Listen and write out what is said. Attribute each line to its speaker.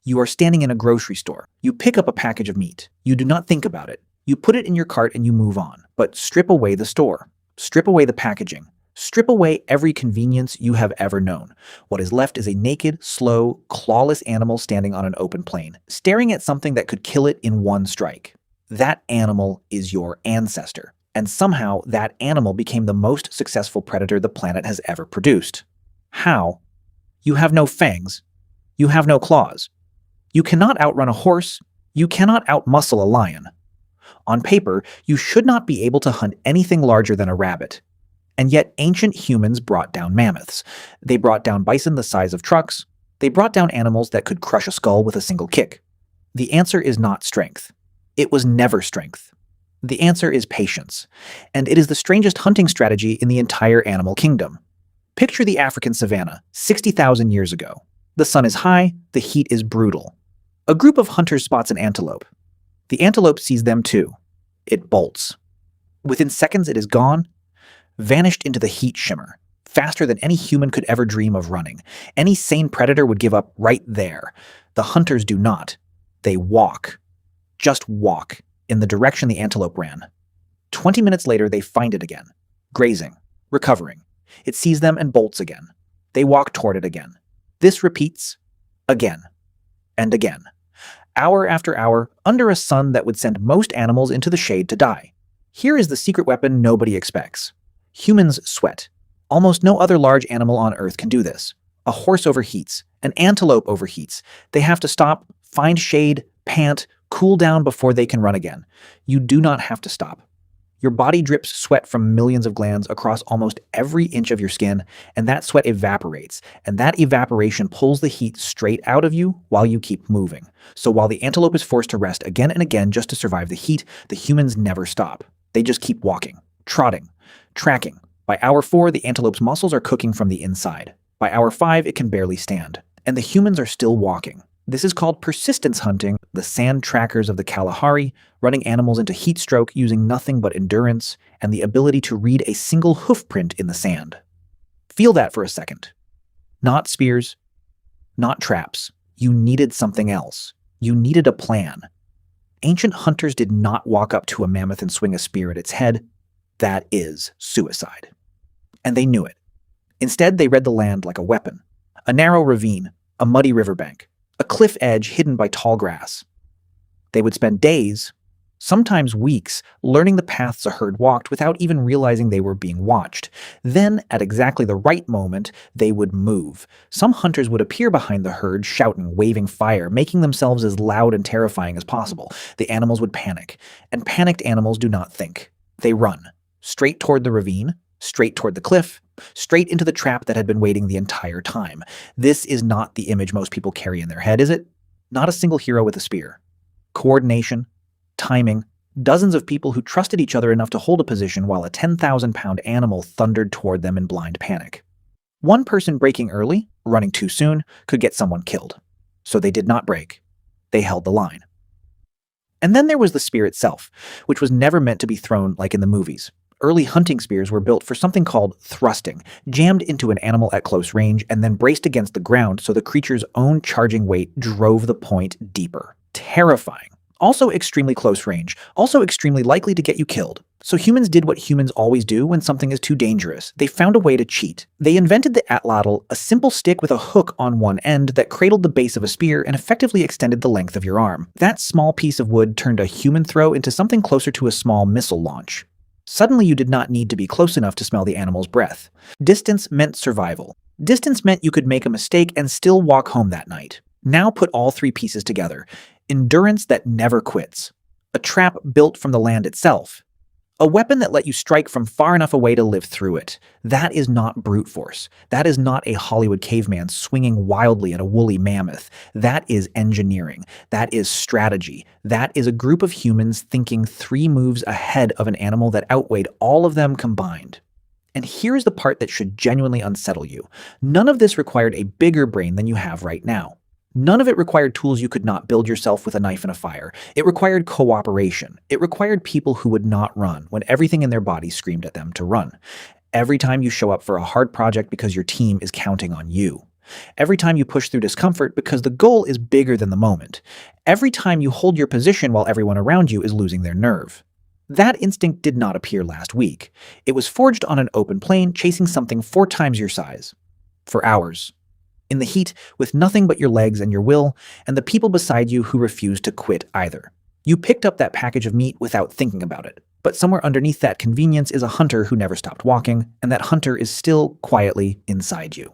Speaker 1: You are standing in a grocery store. You pick up a package of meat. You do not think about it. You put it in your cart and you move on. But strip away the store. Strip away the packaging. Strip away every convenience you have ever known. What is left is a naked, slow, clawless animal standing on an open plain, staring at something that could kill it in one strike. That animal is your ancestor. And somehow that animal became the most successful predator the planet has ever produced. How? You have no fangs. You have no claws. You cannot outrun a horse. You cannot outmuscle a lion. On paper, you should not be able to hunt anything larger than a rabbit. And yet ancient humans brought down mammoths. They brought down bison the size of trucks. They brought down animals that could crush a skull with a single kick. The answer is not strength. It was never strength. The answer is patience. And it is the strangest hunting strategy in the entire animal kingdom. Picture the African savanna, 60,000 years ago. The sun is high, the heat is brutal. A group of hunters spots an antelope. The antelope sees them too. It bolts. Within seconds it is gone, vanished into the heat shimmer, faster than any human could ever dream of running. Any sane predator would give up right there. The hunters do not. They walk. Just walk, in the direction the antelope ran. 20 minutes later, they find it again, grazing, recovering. It sees them and bolts again. They walk toward it again. This repeats again and again. Hour after hour, under a sun that would send most animals into the shade to die. Here is the secret weapon nobody expects. Humans sweat. Almost no other large animal on Earth can do this. A horse overheats. An antelope overheats. They have to stop, find shade, pant, cool down before they can run again. You do not have to stop. Your body drips sweat from millions of glands across almost every inch of your skin, and that sweat evaporates, and that evaporation pulls the heat straight out of you while you keep moving. So while the antelope is forced to rest again and again just to survive the heat, the humans never stop. They just keep walking, trotting, tracking. By hour 4, the antelope's muscles are cooking from the inside. By hour 5, it can barely stand. And the humans are still walking. This is called persistence hunting, the sand trackers of the Kalahari, running animals into heat stroke using nothing but endurance and the ability to read a single hoof print in the sand. Feel that for a second. Not spears, not traps. You needed something else. You needed a plan. Ancient hunters did not walk up to a mammoth and swing a spear at its head. That is suicide. And they knew it. Instead, they read the land like a weapon. A narrow ravine, a muddy riverbank, a cliff edge hidden by tall grass. They would spend days, sometimes weeks, learning the paths a herd walked without even realizing they were being watched. Then, at exactly the right moment, they would move. Some hunters would appear behind the herd, shouting, waving fire, making themselves as loud and terrifying as possible. The animals would panic, and panicked animals do not think. They run, straight toward the ravine, straight toward the cliff, straight into the trap that had been waiting the entire time. This is not the image most people carry in their head, is it? Not a single hero with a spear. Coordination, timing, dozens of people who trusted each other enough to hold a position while a 10,000-pound animal thundered toward them in blind panic. One person breaking early, running too soon, could get someone killed. So they did not break. They held the line. And then there was the spear itself, which was never meant to be thrown like in the movies. Early hunting spears were built for something called thrusting, jammed into an animal at close range and then braced against the ground so the creature's own charging weight drove the point deeper. Terrifying. Also extremely close range. Also extremely likely to get you killed. So humans did what humans always do when something is too dangerous. They found a way to cheat. They invented the atlatl, a simple stick with a hook on one end that cradled the base of a spear and effectively extended the length of your arm. That small piece of wood turned a human throw into something closer to a small missile launch. Suddenly you did not need to be close enough to smell the animal's breath. Distance meant survival. Distance meant you could make a mistake and still walk home that night. Now put all 3 pieces together. Endurance that never quits. A trap built from the land itself. A weapon that let you strike from far enough away to live through it. That is not brute force. That is not a Hollywood caveman swinging wildly at a woolly mammoth. That is engineering. That is strategy. That is a group of humans thinking 3 moves ahead of an animal that outweighed all of them combined. And here's the part that should genuinely unsettle you. None of this required a bigger brain than you have right now. None of it required tools you could not build yourself with a knife and a fire. It required cooperation. It required people who would not run when everything in their body screamed at them to run. Every time you show up for a hard project because your team is counting on you. Every time you push through discomfort because the goal is bigger than the moment. Every time you hold your position while everyone around you is losing their nerve. That instinct did not appear last week. It was forged on an open plain, chasing something 4 times your size. For hours. In the heat, with nothing but your legs and your will, and the people beside you who refused to quit either. You picked up that package of meat without thinking about it. But somewhere underneath that convenience is a hunter who never stopped walking, and that hunter is still quietly inside you.